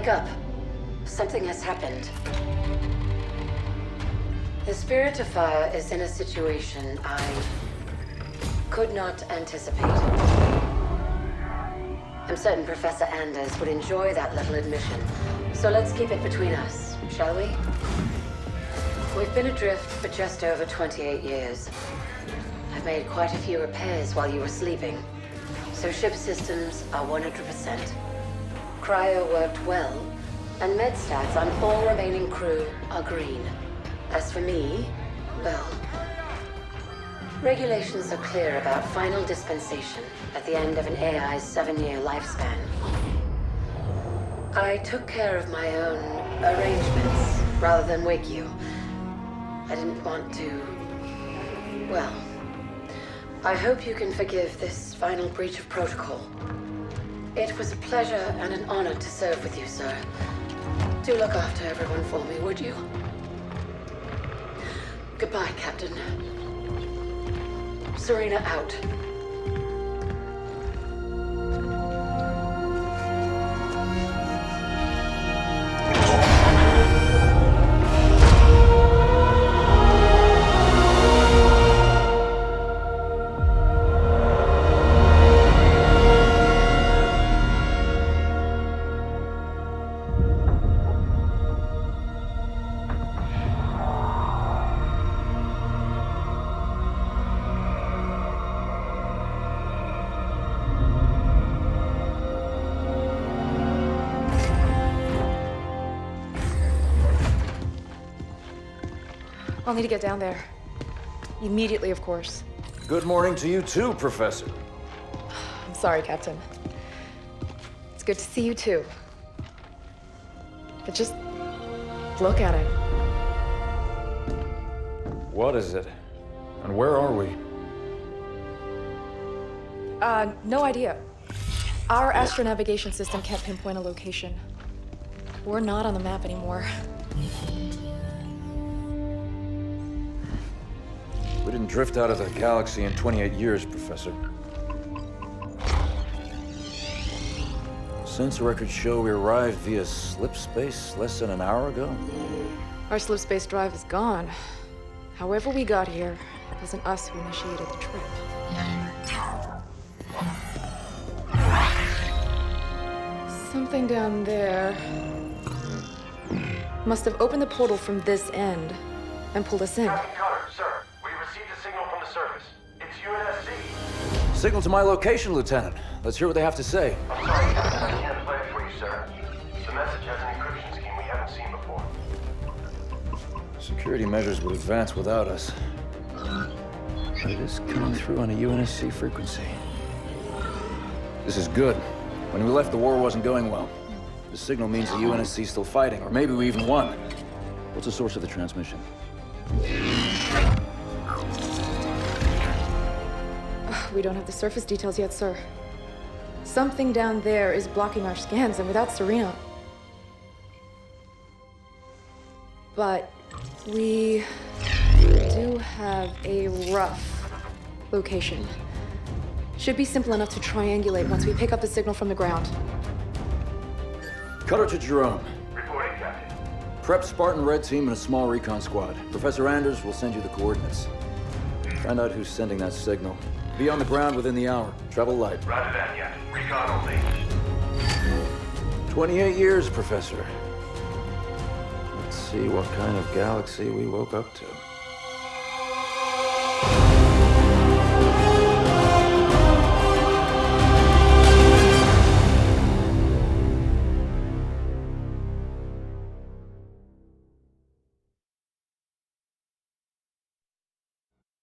Wake up. Something has happened. The Spirit of Fire is in a situation I could not anticipate. I'm certain Professor Anders would enjoy that little admission. So let's keep it between us, shall we? We've been adrift for just over 28 years. I've made quite a few repairs while you were sleeping. So ship systems are 100%. Cryo worked well, and med stats on all remaining crew are green. As for me, well, regulations are clear about final dispensation at the end of an AI's 7-year lifespan. I took care of my own arrangements rather than wake you. I didn't want to... well, I hope you can forgive this final breach of protocol. It was a pleasure and an honor to serve with you, sir. Do look after everyone for me, would you? Goodbye, Captain. Serena out. I'll need to get down there. Immediately, of course. Good morning to you too, Professor. I'm sorry, Captain. It's good to see you too. But just look at it. What is it? And where are we? No idea. Our astronavigation system can't pinpoint a location. We're not on the map anymore. We didn't drift out of the galaxy in 28 years, Professor. Sensor records show we arrived via slip space less than an hour ago. Our slip space drive is gone. However we got here, it wasn't us who initiated the trip. Something down there must have opened the portal from this end and pulled us in. Captain Cutter, sir. We received a signal from the surface. It's UNSC. Signal to my location, Lieutenant. Let's hear what they have to say. I'm sorry, Captain. I can't play it for you, sir. The message has an encryption scheme we haven't seen before. Security measures would advance without us. But it is coming through on a UNSC frequency. This is good. When we left, the war wasn't going well. The signal means the UNSC's still fighting, or maybe we even won. What's the source of the transmission? We don't have the surface details yet, sir. Something down there is blocking our scans, and without Serena... But we do have a rough location. Should be simple enough to triangulate once we pick up the signal from the ground. Cutter to Jerome. Reporting, Captain. Prep Spartan Red Team and a small recon squad. Professor Anders will send you the coordinates. Find out who's sending that signal. Be on the ground within the hour. Travel light. Roger that, Captain. Recon only. 28 years, Professor. Let's see what kind of galaxy we woke up to.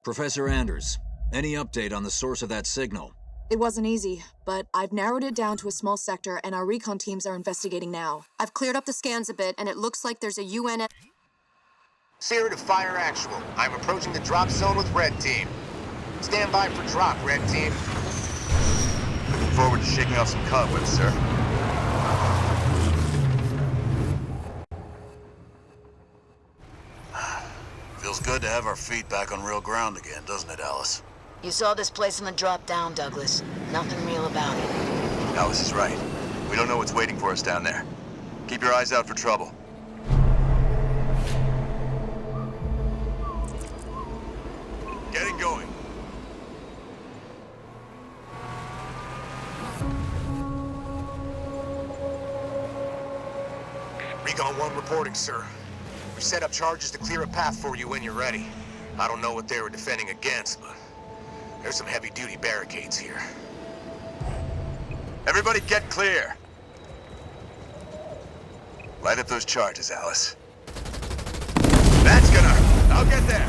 Professor Anders, any update on the source of that signal? It wasn't easy, but I've narrowed it down to a small sector and our recon teams are investigating now. I've cleared up the scans a bit and it looks like there's a UN... Spirit of Fire actual. I'm approaching the drop zone with Red Team. Stand by for drop, Red Team. Looking forward to shaking off some cobwebs, sir. Feels good to have our feet back on real ground again, doesn't it, Alice? You saw this place in the drop down, Douglas. Nothing real about it. Alice is right. We don't know what's waiting for us down there. Keep your eyes out for trouble. Getting going. Recon 1 reporting, sir. We set up charges to clear a path for you when you're ready. I don't know what they were defending against, but there's some heavy-duty barricades here. Everybody get clear! Light up those charges, Alice. That's gonna hurt. I'll get there!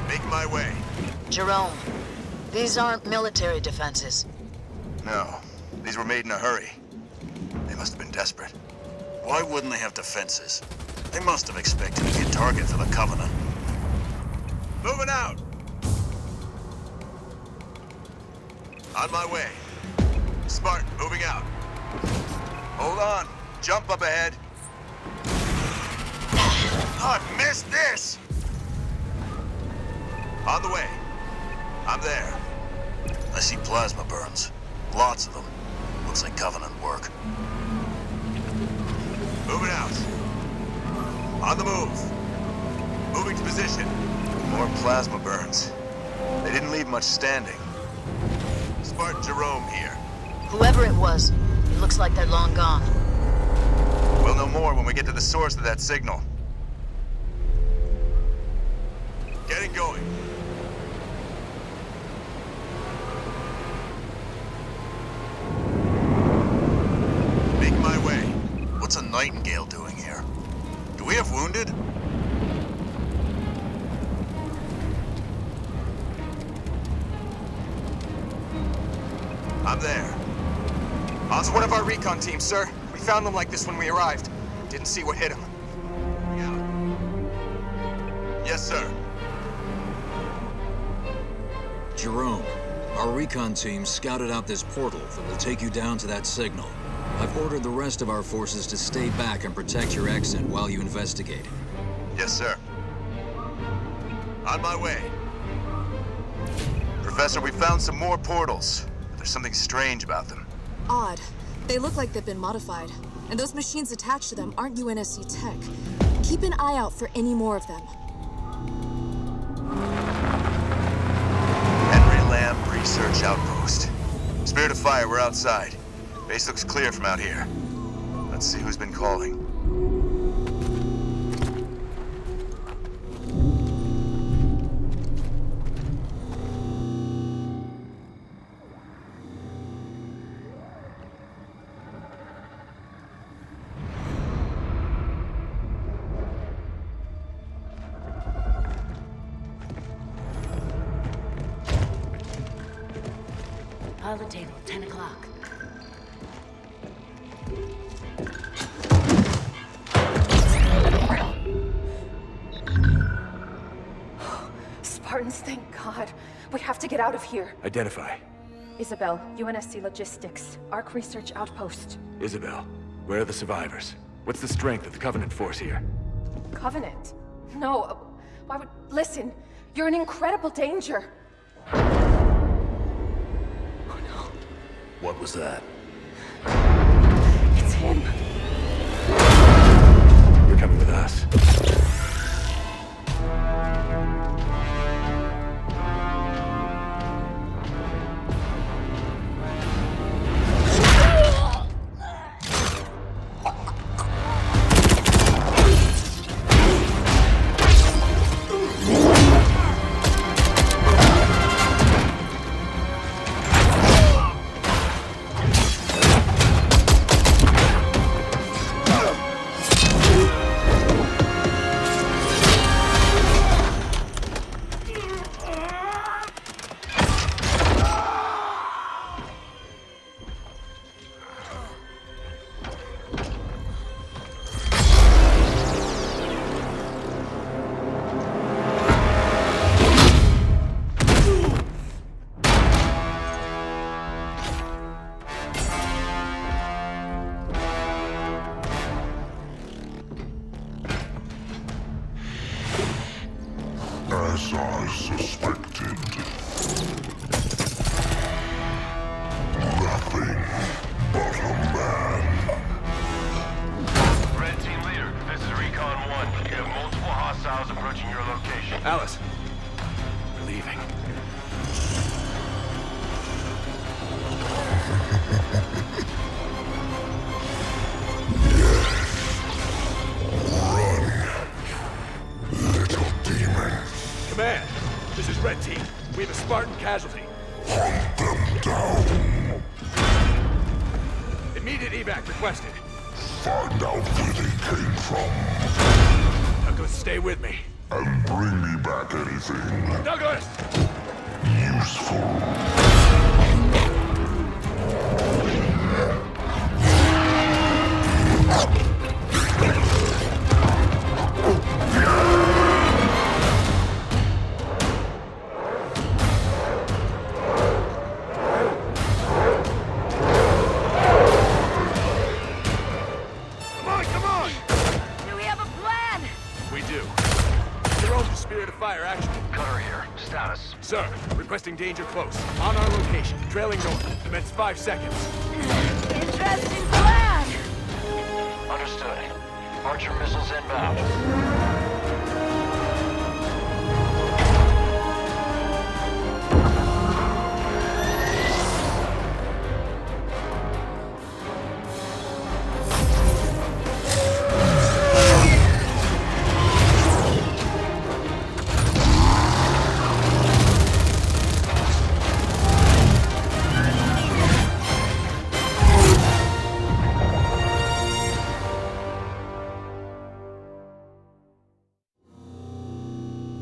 Making my way. Jerome, these aren't military defenses. No, these were made in a hurry. They must have been desperate. Why wouldn't they have defenses? They must have expected to be a target for the Covenant. Moving out! On my way. Spartan, moving out. Hold on. Jump up ahead. Oh, I missed this! On the way. I'm there. I see plasma burns. Lots of them. Looks like Covenant work. Moving out. On the move. Moving to position. More plasma burns. They didn't leave much standing. Spartan Jerome here. Whoever it was, it looks like they're long gone. We'll know more when we get to the source of that signal. Getting going. Making my way. What's a Nightingale doing here? Do we have wounded? I'm there. It's one of our recon teams, sir. We found them like this when we arrived. Didn't see what hit them. Yeah. Yes, sir. Jerome, our recon team scouted out this portal that will take you down to that signal. I've ordered the rest of our forces to stay back and protect your exit while you investigate. Yes, sir. On my way. Professor, we found some more portals. But there's something strange about them. Odd. They look like they've been modified. And those machines attached to them aren't UNSC tech. Keep an eye out for any more of them. Henry Lamb Research Outpost. Spirit of Fire, we're outside. Base looks clear from out here. Let's see who's been calling. Pilot table, 10 o'clock. Spartans, thank God. We have to get out of here. Identify. Isabel, UNSC Logistics, Arc Research Outpost. Isabel, where are the survivors? What's the strength of the Covenant force here? Covenant? No. Why would... Listen, you're in incredible danger. What was that? It's him. You're coming with us. As I suspected. Nothing but 1, you have multiple hostiles approaching your location. Alice. We're leaving. Little demon. Command, this is Red Team. We have a Spartan casualty. Hunt them down. Immediate evac requested. Find out where they came from. Douglas, stay with me. And bring me back anything Douglas! useful. Come on! Do we have a plan? We do. Jerome's the Spirit of Fire action. Cutter here. Status. Sir, requesting danger close. On our location, trailing north. Commence 5 seconds. Interesting plan. Understood. Archer missiles inbound.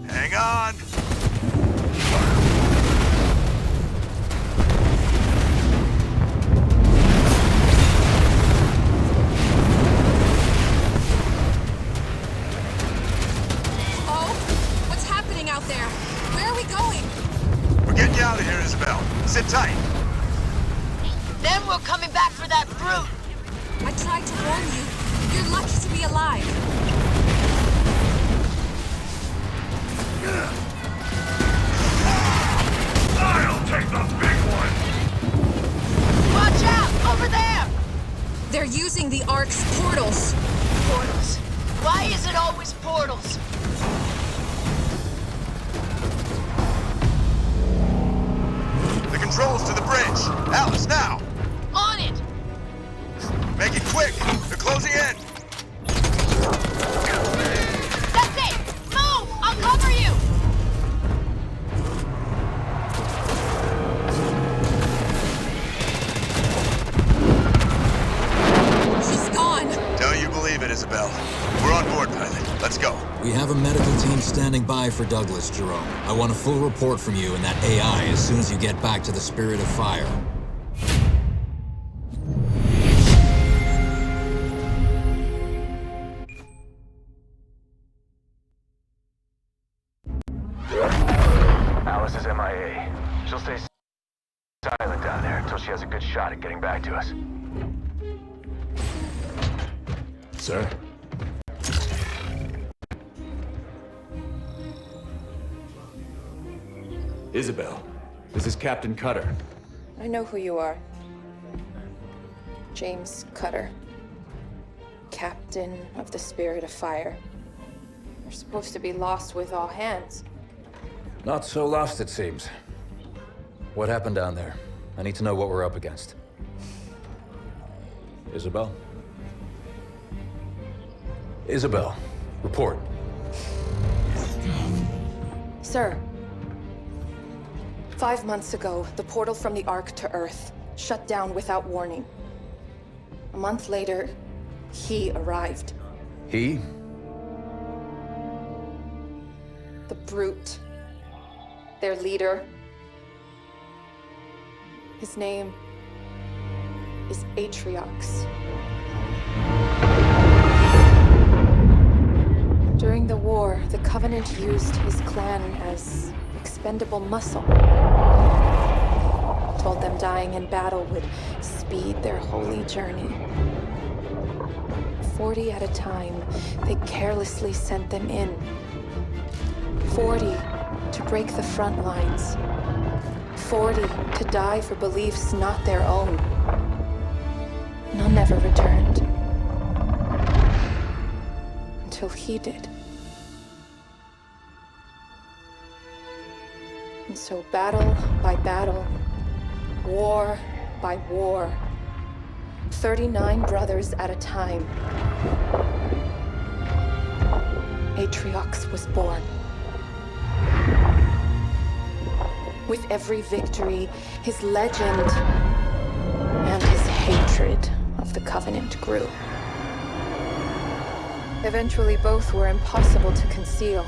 Hang on! Oh? What's happening out there? Where are we going? We're getting you out of here, Isabel. Sit tight. Then we're coming back for that brute. I tried to warn you. You're lucky to be alive. I'll take the big one! Watch out! Over there! They're using the Ark's portals. Portals. Why is it always portals? The controls to the bridge. Alice, now! On it! Make it quick! They're closing in! That's it! Move! I'll cover you! She's gone. Don't you believe it, Isabel. We're on board, pilot. Let's go. We have a medical team standing by for Douglas, Jerome. I want a full report from you and that AI as soon as you get back to the Spirit of Fire. Alice is MIA. She'll stay silent down there until she has a good shot at getting back to us. Sir? Isabel, this is Captain Cutter. I know who you are. James Cutter. Captain of the Spirit of Fire. You're supposed to be lost with all hands. Not so lost, it seems. What happened down there? I need to know what we're up against. Isabel? Isabel, report. Sir. 5 months ago, the portal from the Ark to Earth shut down without warning. A month later, he arrived. He? The Brute. Their leader. His name is Atriox. During the war, the Covenant used his clan as expendable muscle. Told them dying in battle would speed their holy journey. 40 at a time, they carelessly sent them in. 40 to break the front lines. 40 to die for beliefs not their own. None ever returned. until he did. And so battle by battle, war by war, 39 brothers at a time, Atriox was born. With every victory, his legend and his hatred of the Covenant grew. Eventually, both were impossible to conceal.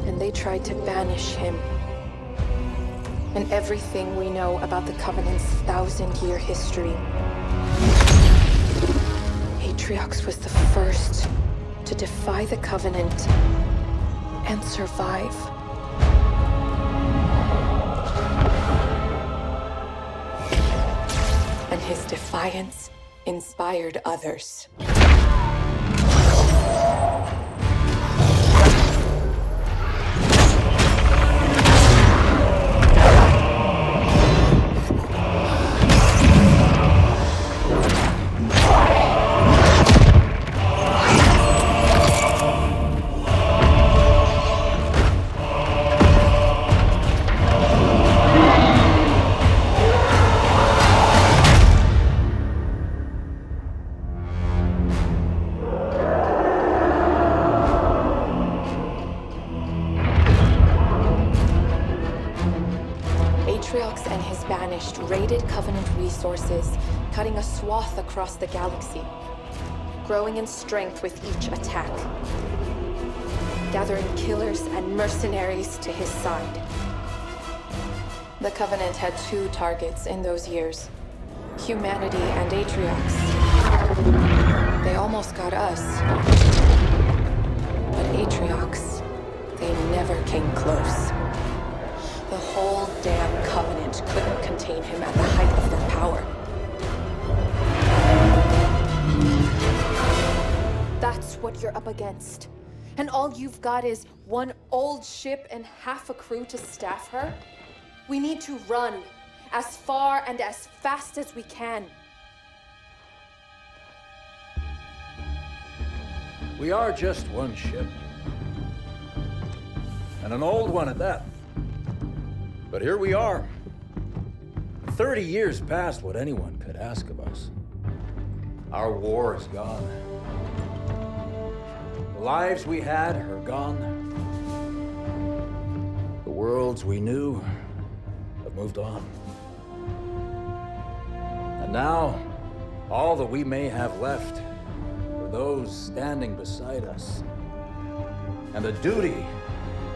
And they tried to banish him. And everything we know about the Covenant's 1,000-year history. Atriox was the first to defy the Covenant and survive. And his defiance inspired others. Atriox and his Banished raided Covenant resources, cutting a swath across the galaxy, growing in strength with each attack, gathering killers and mercenaries to his side. The Covenant had two targets in those years, humanity and Atriox. They almost got us, but Atriox, they never came close. The whole damn Covenant couldn't contain him at the height of their power. That's what you're up against. And all you've got is one old ship and half a crew to staff her? We need to run as far and as fast as we can. We are just one ship. And an old one at that. But here we are. 30 years past what anyone could ask of us. Our war is gone. The lives we had are gone. The worlds we knew have moved on. And now, all that we may have left are those standing beside us. And the duty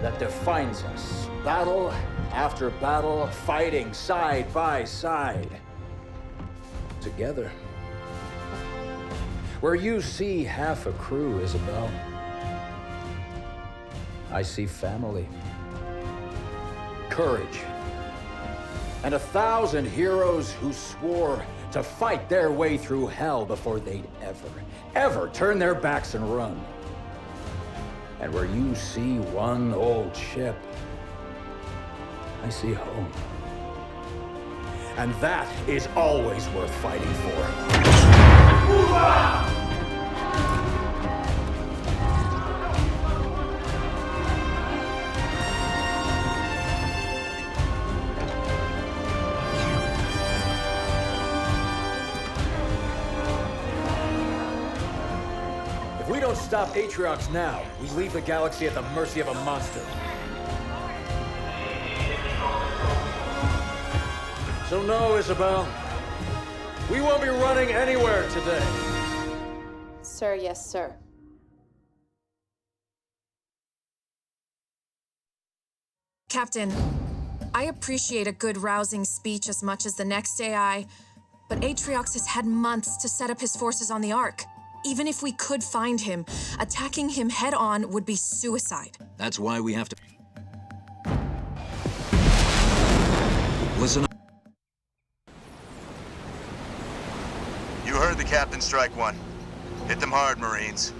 that defines us. Battle after battle, fighting side by side. Together. Where you see half a crew, Isabel, I see family, courage, and 1,000 heroes who swore to fight their way through hell before they'd ever turn their backs and run. And where you see one old ship, I see home. And that is always worth fighting for. If we don't stop Atriox now, we leave the galaxy at the mercy of a monster. So no, Isabel. We won't be running anywhere today. Sir, yes, sir. Captain, I appreciate a good rousing speech as much as the next AI, but Atriox has had months to set up his forces on the Ark. Even if we could find him, attacking him head-on would be suicide. That's why we have to... Listen up. You heard the captain, Strike One. Hit them hard, Marines.